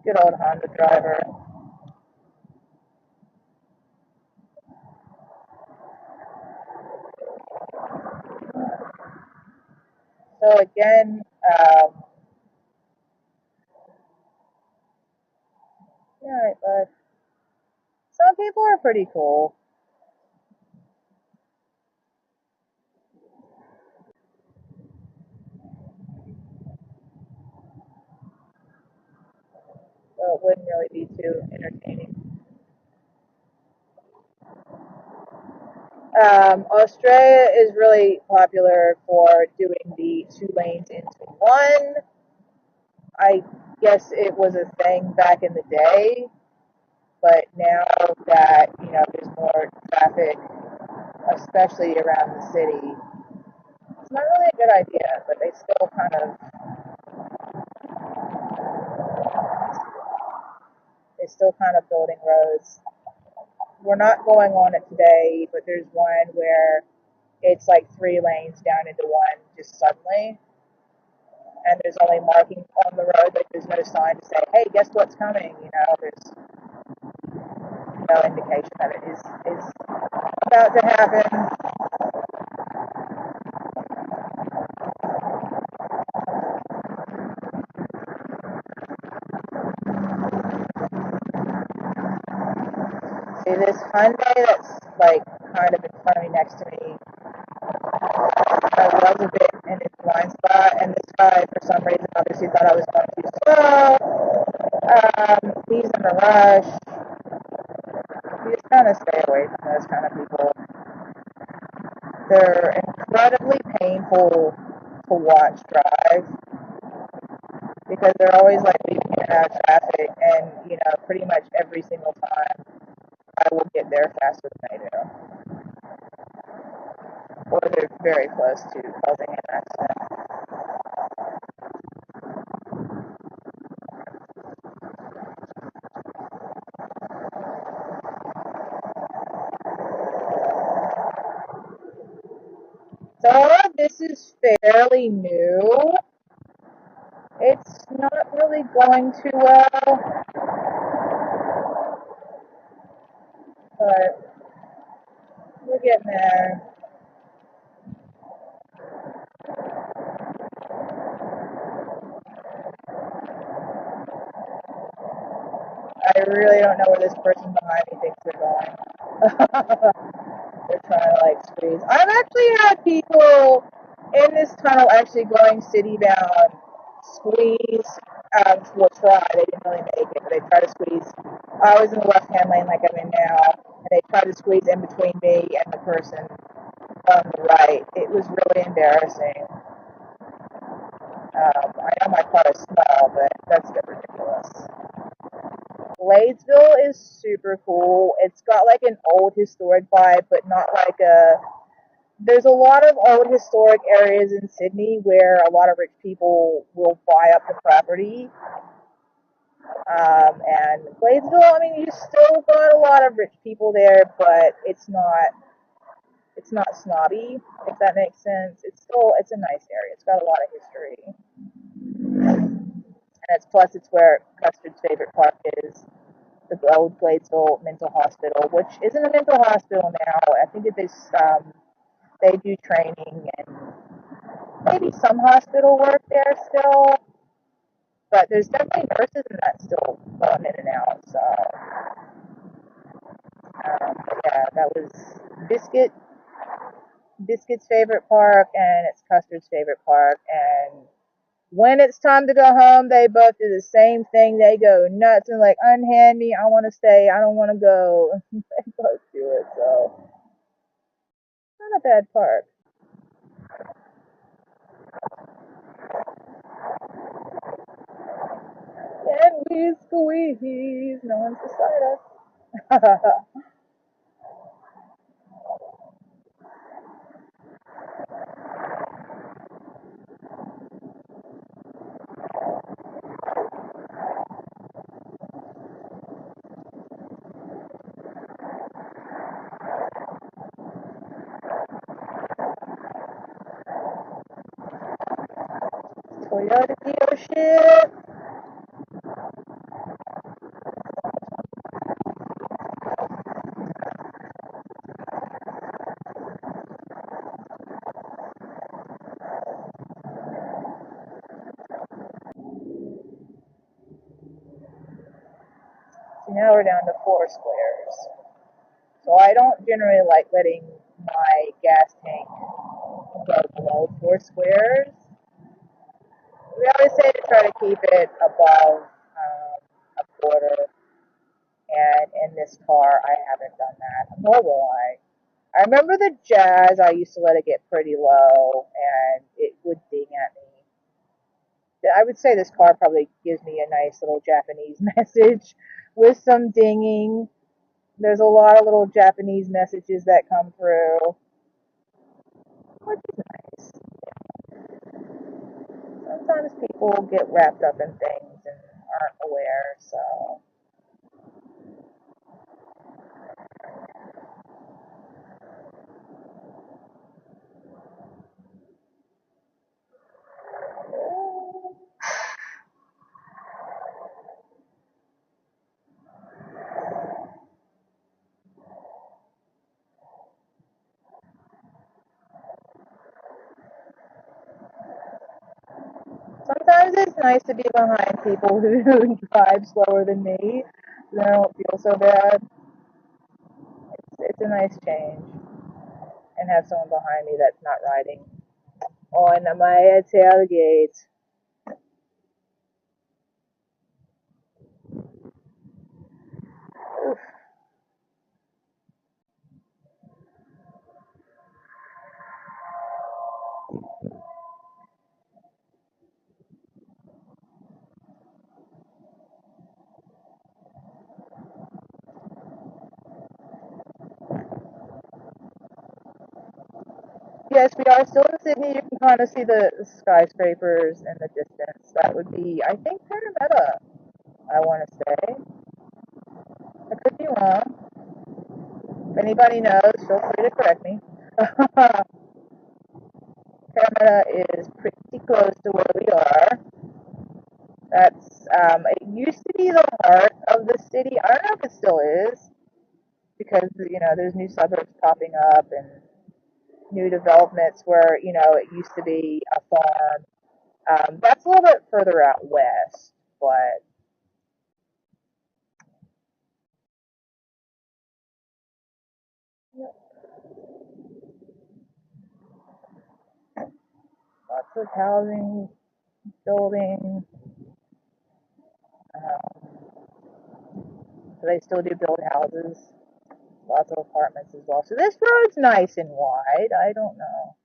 Good old Honda driver. So again, yeah, but some people are pretty cool. So it wouldn't really be too entertaining. Australia is really popular for doing the 2 lanes into one. I guess it was a thing back in the day, but now that there's more traffic, especially around the city, it's not really a good idea. But they still kind of building roads. We're not going on it today, but there's one where it's like 3 lanes down into one just suddenly, and there's only marking on the road, like there's no sign to say, hey, guess what's coming. There's no indication that it is about to happen. See this Hyundai that's like kind of in front of me, next to me. I was a bit in his blind spot, and this guy, for some reason, obviously thought I was going too slow. He's in a rush. You just kind of stay away from those kind of people. They're incredibly painful to watch drive because they're always like leaving in and out of traffic, and pretty much every single time I will get there faster than they do, or they're very close to causing an accident. So this is fairly new. It's not really going too well, but we're getting there. I really don't know where this person behind me thinks they're going. They're trying to like squeeze. I've actually had people in this tunnel actually going city bound squeeze. Well, try. They didn't really make it, but they tried to squeeze. I was in the left hand lane like I'm in now, and they tried to squeeze in between me and the person on the right. It was really embarrassing. I know my car is small, but that's a bit ridiculous. Bladesville is super cool. It's got like an old historic vibe, but not like a. There's a lot of old historic areas in Sydney where a lot of rich people will buy up the property. And Bladesville, I mean, you still got a lot of rich people there, but it's not snobby, if that makes sense. It's a nice area. It's got a lot of history, and it's where Custard's favorite park is, the old Bladesville Mental Hospital, which isn't a mental hospital now. I think they do training and maybe some hospital work there still, but there's definitely nurses in that still going in and out. So yeah, that was Biscuit Biscuit's favorite park, and it's Custard's favorite park. And when it's time to go home, they both do the same thing. They go nuts and like, unhand me, I want to stay, I don't want to go. They both do it, so not a bad park. And we squeeze, no one's beside us. Toyota dealership. Now we're down to 4 squares. So I don't generally like letting my gas tank go below 4 squares. We always say to try to keep it above a quarter, and in this car I haven't done that, nor will I. I remember the Jazz, I used to let it get pretty low, and it would ding at me. I would say this car probably gives me a nice little Japanese message with some dinging. There's a lot of little Japanese messages that come through, which is nice. Sometimes people get wrapped up in things and aren't aware, so. Sometimes it's nice to be behind people who drive slower than me. So I don't feel so bad. It's a nice change. And have someone behind me that's not riding on my tailgate. Oof. Yes, we are still in Sydney. You can kind of see the skyscrapers in the distance. That would be, I think, Parramatta, I want to say. I could be wrong. If anybody knows, feel free to correct me. Parramatta is pretty close to where we are. That's, it used to be the heart of the city. I don't know if it still is, because, there's new suburbs popping up and new developments where, it used to be a farm. That's a little bit further out west, but lots of housing, building. So they still do build houses, lots of apartments as well. So this road's nice and wide. I don't know.